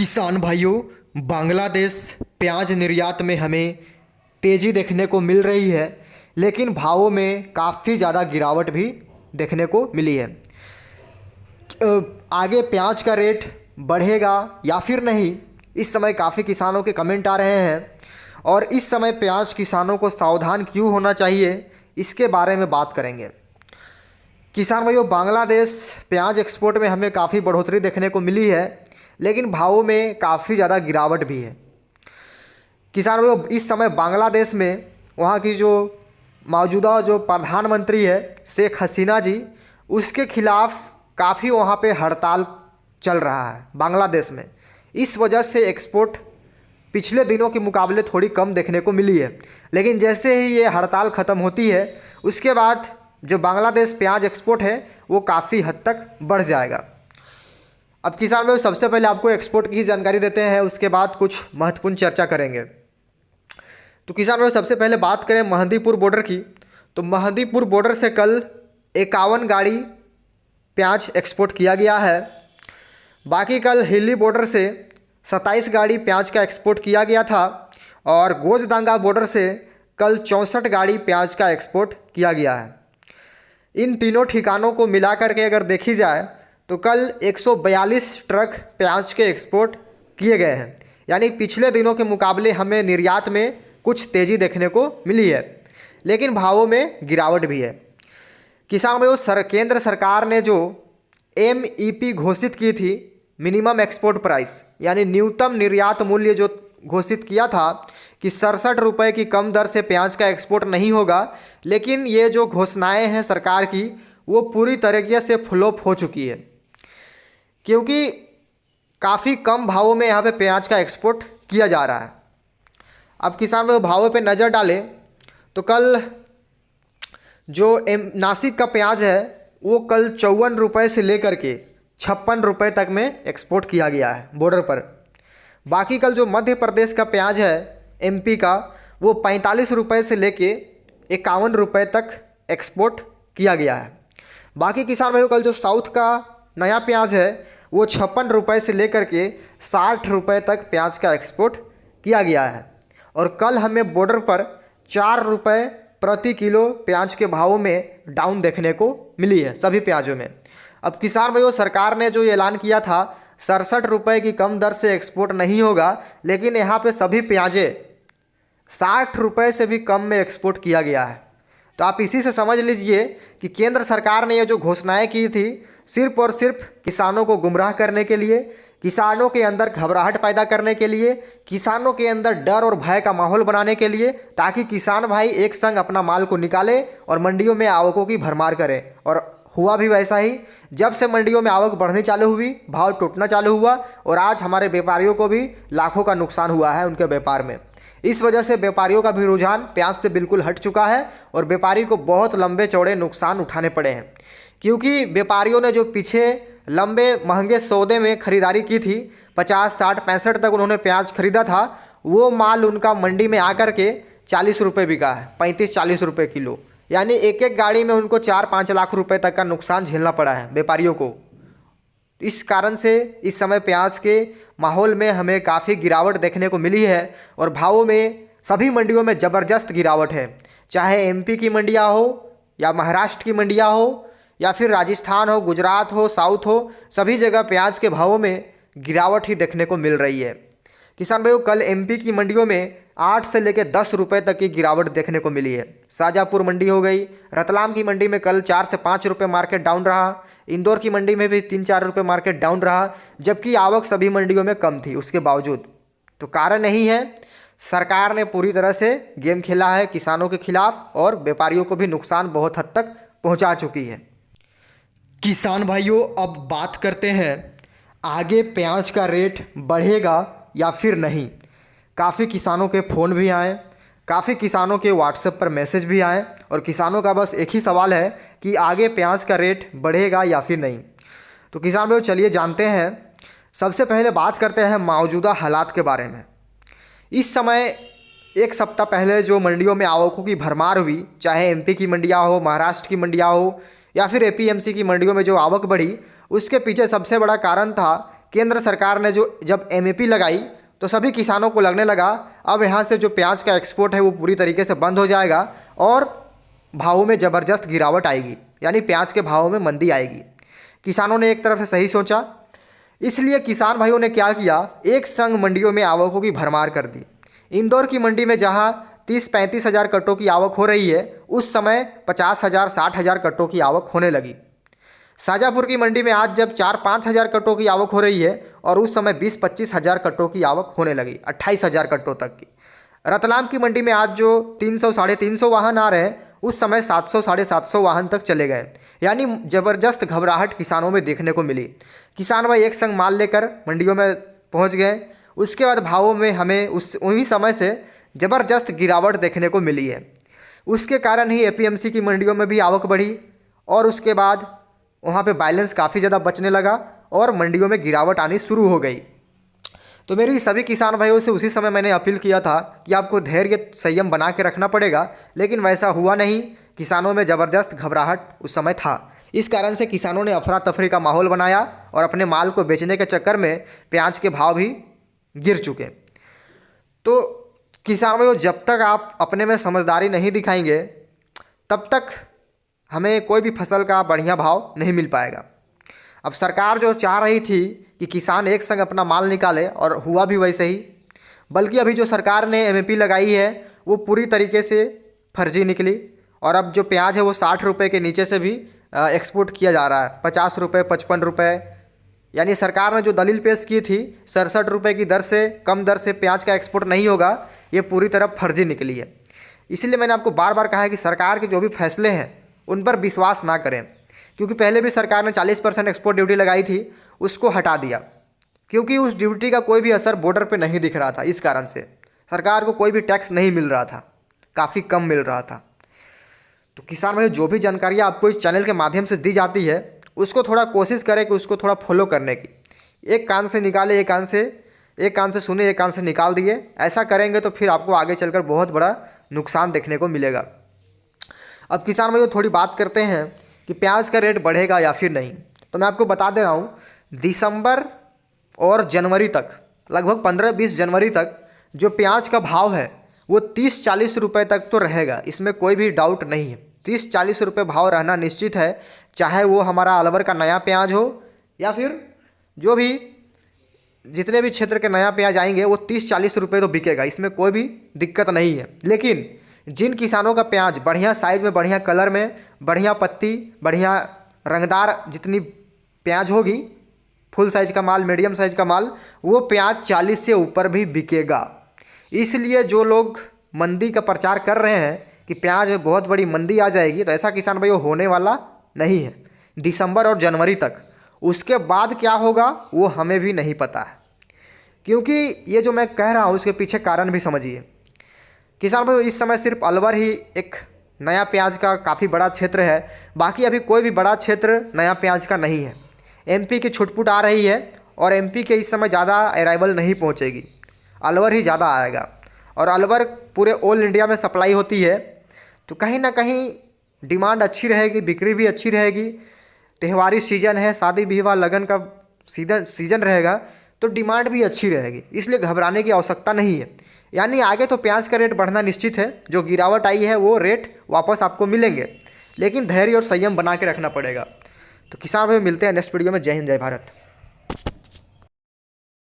किसान भाइयों, बांग्लादेश प्याज निर्यात में हमें तेज़ी देखने को मिल रही है, लेकिन भावों में काफ़ी ज़्यादा गिरावट भी देखने को मिली है। आगे प्याज का रेट बढ़ेगा या फिर नहीं, इस समय काफ़ी किसानों के कमेंट आ रहे हैं और इस समय प्याज किसानों को सावधान क्यों होना चाहिए, इसके बारे में बात करेंगे। किसान भाइयों, बांग्लादेश प्याज एक्सपोर्ट में हमें काफ़ी बढ़ोतरी देखने को मिली है, लेकिन भावों में काफ़ी ज़्यादा गिरावट भी है। किसान भाइयों, इस समय बांग्लादेश में वहाँ की जो मौजूदा जो प्रधानमंत्री है शेख हसीना जी, उसके खिलाफ़ काफ़ी वहाँ पे हड़ताल चल रहा है बांग्लादेश में। इस वजह से एक्सपोर्ट पिछले दिनों के मुकाबले थोड़ी कम देखने को मिली है, लेकिन जैसे ही ये हड़ताल ख़त्म होती है उसके बाद जो बांग्लादेश प्याज एक्सपोर्ट है वो काफ़ी हद तक बढ़ जाएगा। अब किसान भाई, सबसे पहले आपको एक्सपोर्ट की जानकारी देते हैं, उसके बाद कुछ महत्वपूर्ण चर्चा करेंगे। तो किसान भाई, सबसे पहले बात करें महदीपुर बॉर्डर की, तो महदीपुर बॉर्डर से कल 51 गाड़ी प्याज एक्सपोर्ट किया गया है। बाकी कल हिली बॉर्डर से 27 गाड़ी प्याज का एक्सपोर्ट किया गया था और गोजदांगा बॉर्डर से कल 64 गाड़ी प्याज का एक्सपोर्ट किया गया है। इन तीनों ठिकानों को मिलाकर के अगर देखी जाए तो कल 142 ट्रक प्याज के एक्सपोर्ट किए गए हैं, यानी पिछले दिनों के मुकाबले हमें निर्यात में कुछ तेज़ी देखने को मिली है, लेकिन भावों में गिरावट भी है। किसान भाइयों, केंद्र सरकार ने जो MEP घोषित की थी, मिनिमम एक्सपोर्ट प्राइस, यानी न्यूनतम निर्यात मूल्य जो घोषित किया था कि 67 रुपये की कम दर से प्याज का एक्सपोर्ट नहीं होगा, लेकिन ये जो घोषणाएं हैं सरकार की वो पूरी तरीके से फ्लॉप हो चुकी है, क्योंकि काफ़ी कम भावों में यहाँ पे प्याज का एक्सपोर्ट किया जा रहा है। अब किसान भावों पे नज़र डालें तो कल जो नासिक का प्याज है वो कल 54 रुपये से लेकर के 56 रुपये तक में एक्सपोर्ट किया गया है बॉर्डर पर। बाकी कल जो मध्य प्रदेश का प्याज है MP का, वो 45 रुपये से लेके 51 रुपये तक एक्सपोर्ट किया गया है। बाकी किसान भाइयों, कल जो साउथ का नया प्याज है वो 56 रुपये से लेकर के 60 रुपये तक प्याज का एक्सपोर्ट किया गया है और कल हमें बॉर्डर पर 4 रुपये प्रति किलो प्याज के भावों में डाउन देखने को मिली है सभी प्याजों में। अब किसान भाइयों, सरकार ने जो ऐलान किया था 67 रुपये की कम दर से एक्सपोर्ट नहीं होगा, लेकिन यहाँ पे सभी प्याजें 60 रुपये से भी कम में एक्सपोर्ट किया गया है। तो आप इसी से समझ लीजिए कि केंद्र सरकार ने ये जो घोषणाएं की थी सिर्फ और सिर्फ किसानों को गुमराह करने के लिए, किसानों के अंदर घबराहट पैदा करने के लिए, किसानों के अंदर डर और भय का माहौल बनाने के लिए, ताकि किसान भाई एक संग अपना माल को निकाले और मंडियों में आवकों की भरमार करें। और हुआ भी वैसा ही। जब से मंडियों में आवक बढ़नी चालू हुई, भाव टूटना चालू हुआ और आज हमारे व्यापारियों को भी लाखों का नुकसान हुआ है उनके व्यापार में। इस वजह से व्यापारियों का भी रुझान प्याज से बिल्कुल हट चुका है और व्यापारी को बहुत लंबे चौड़े नुकसान उठाने पड़े हैं, क्योंकि व्यापारियों ने जो पीछे लंबे महंगे सौदे में ख़रीदारी की थी, 50, 60, 65 तक उन्होंने प्याज खरीदा था, वो माल उनका मंडी में आकर के 40 रुपये बिका है, 35-40 रुपये किलो, यानी एक एक गाड़ी में उनको 4-5 लाख रुपए तक का नुकसान झेलना पड़ा है व्यापारियों को। इस कारण से इस समय प्याज के माहौल में हमें काफ़ी गिरावट देखने को मिली है और भावों में सभी मंडियों में ज़बरदस्त गिरावट है, चाहे MP की मंडियाँ हो या महाराष्ट्र की मंडियाँ हो या फिर राजस्थान हो, गुजरात हो, साउथ हो, सभी जगह प्याज के भावों में गिरावट ही देखने को मिल रही है। किसान भाइयों, कल MP की मंडियों में 8 से लेकर 10 रुपये तक की गिरावट देखने को मिली है। शाजापुर मंडी हो गई, रतलाम की मंडी में कल 4 से 5 रुपये मार्केट डाउन रहा, इंदौर की मंडी में भी 3-4 रुपये मार्केट डाउन रहा, जबकि आवक सभी मंडियों में कम थी उसके बावजूद। तो कारण यही है, सरकार ने पूरी तरह से गेम खेला है किसानों के खिलाफ और व्यापारियों को भी नुकसान बहुत हद तक पहुँचा चुकी है। किसान भाइयों, अब बात करते हैं आगे प्याज का रेट बढ़ेगा या फिर नहीं। काफ़ी किसानों के फ़ोन भी आए, काफ़ी किसानों के व्हाट्सएप पर मैसेज भी आए और किसानों का बस एक ही सवाल है कि आगे प्याज का रेट बढ़ेगा या फिर नहीं। तो किसान भाइयों, चलिए जानते हैं। सबसे पहले बात करते हैं मौजूदा हालात के बारे में। इस समय एक सप्ताह पहले जो मंडियों में आवकों की भरमार हुई, चाहे MP की मंडियाँ हो, महाराष्ट्र की मंडियाँ हो या फिर APMC की मंडियों में जो आवक बढ़ी, उसके पीछे सबसे बड़ा कारण था केंद्र सरकार ने जब एमएपी लगाई तो सभी किसानों को लगने लगा अब यहाँ से जो प्याज का एक्सपोर्ट है वो पूरी तरीके से बंद हो जाएगा और भावों में ज़बरदस्त गिरावट आएगी, यानी प्याज के भावों में मंदी आएगी। किसानों ने एक तरफ से सही सोचा, इसलिए किसान भाइयों ने क्या किया, एक संग मंडियों में आवकों की भरमार कर दी। इंदौर की मंडी में जहाँ 30-35 हज़ार कट्टों की आवक हो रही है, उस समय 50,000 60,000 कट्टों की आवक होने लगी। शाजापुर की मंडी में आज जब 4-5 हज़ार कट्टों की आवक हो रही है और उस समय 20-25 हज़ार कट्टों की आवक होने लगी, 28 हज़ार कट्टों तक की। रतलाम की मंडी में आज जो 300-350 वाहन आ रहे हैं, उस समय 700-750 वाहन तक चले गए, यानी ज़बरदस्त घबराहट किसानों में देखने को मिली। किसान भाई एक संग माल लेकर मंडियों में पहुंच गए। उसके बाद भावों में हमें उन्हीं समय से ज़बरदस्त गिरावट देखने को मिली है। उसके कारण ही एपीएमसी की मंडियों में भी आवक बढ़ी और उसके बाद वहाँ पे बैलेंस काफ़ी ज़्यादा बचने लगा और मंडियों में गिरावट आनी शुरू हो गई। तो मेरी सभी किसान भाइयों से उसी समय मैंने अपील किया था कि आपको धैर्य संयम बना के रखना पड़ेगा, लेकिन वैसा हुआ नहीं। किसानों में ज़बरदस्त घबराहट उस समय था। इस कारण से किसानों ने अफरा तफरी का माहौल बनाया और अपने माल को बेचने के चक्कर में प्याज के भाव भी गिर चुके। तो किसान भाइयों, जब तक आप अपने में समझदारी नहीं दिखाएंगे तब तक हमें कोई भी फसल का बढ़िया भाव नहीं मिल पाएगा। अब सरकार जो चाह रही थी कि किसान एक संग अपना माल निकाले, और हुआ भी वैसे ही, बल्कि अभी जो सरकार ने एमएपी लगाई है वो पूरी तरीके से फर्जी निकली और अब जो प्याज है वो 60 रुपये के नीचे से भी एक्सपोर्ट किया जा रहा है, 50 रुपये 55 रुपये। यानी सरकार ने जो दलील पेश की थी 67 रुपये की दर से कम दर से प्याज का एक्सपोर्ट नहीं होगा, ये पूरी तरह फर्जी निकली है। इसलिए मैंने आपको बार बार कहा है कि सरकार के जो भी फैसले हैं उन पर विश्वास ना करें, क्योंकि पहले भी सरकार ने 40% एक्सपोर्ट ड्यूटी लगाई थी, उसको हटा दिया क्योंकि उस ड्यूटी का कोई भी असर बॉर्डर पे नहीं दिख रहा था। इस कारण से सरकार को कोई भी टैक्स नहीं मिल रहा था, काफ़ी कम मिल रहा था। तो किसान भाई, जो भी जानकारियाँ आपको इस चैनल के माध्यम से दी जाती है उसको थोड़ा कोशिश करें कि उसको थोड़ा फॉलो करने की। एक कान से निकाले, एक कान से सुने, एक कान से निकाल दिए, ऐसा करेंगे तो फिर आपको आगे चलकर बहुत बड़ा नुकसान देखने को मिलेगा। अब किसान भाइयों, थोड़ी बात करते हैं कि प्याज का रेट बढ़ेगा या फिर नहीं। तो मैं आपको बता दे रहा हूँ, दिसंबर और जनवरी तक, लगभग 15-20 जनवरी तक जो प्याज का भाव है वो 30-40 रुपये तक तो रहेगा, इसमें कोई भी डाउट नहीं है। 30-40 रुपये भाव रहना निश्चित है, चाहे वो हमारा अलवर का नया प्याज हो या फिर जो भी जितने भी क्षेत्र के नया प्याज आएंगे वो 30-40 रुपये तो बिकेगा, इसमें कोई भी दिक्कत नहीं है। लेकिन जिन किसानों का प्याज बढ़िया साइज़ में, बढ़िया कलर में, बढ़िया पत्ती, बढ़िया रंगदार जितनी प्याज होगी, फुल साइज़ का माल, मीडियम साइज़ का माल, वो प्याज 40 से ऊपर भी बिकेगा। इसलिए जो लोग मंदी का प्रचार कर रहे हैं कि प्याज में बहुत बड़ी मंदी आ जाएगी, तो ऐसा किसान भाई होने वाला नहीं है। दिसंबर और जनवरी तक, उसके बाद क्या होगा वो हमें भी नहीं पता है, क्योंकि ये जो मैं कह रहा हूँ उसके पीछे कारण भी समझिए। किसान भाई, इस समय सिर्फ अलवर ही एक नया प्याज का काफ़ी बड़ा क्षेत्र है, बाकी अभी कोई भी बड़ा क्षेत्र नया प्याज का नहीं है। एमपी की छुटपुट आ रही है और एमपी के इस समय ज़्यादा अराइवल नहीं पहुँचेगी, अलवर ही ज़्यादा आएगा। और अलवर पूरे ऑल इंडिया में सप्लाई होती है, तो कहीं ना कहीं डिमांड अच्छी रहेगी, बिक्री भी अच्छी रहेगी। त्योहारी सीजन है, शादी विवाह लगन का सीजन रहेगा, तो डिमांड भी अच्छी रहेगी, इसलिए घबराने की आवश्यकता नहीं है। यानी आगे तो प्याज का रेट बढ़ना निश्चित है, जो गिरावट आई है वो रेट वापस आपको मिलेंगे, लेकिन धैर्य और संयम बना के रखना पड़ेगा। तो किसान भाई, मिलते हैं नेक्स्ट वीडियो में। जय हिंद, जय भारत।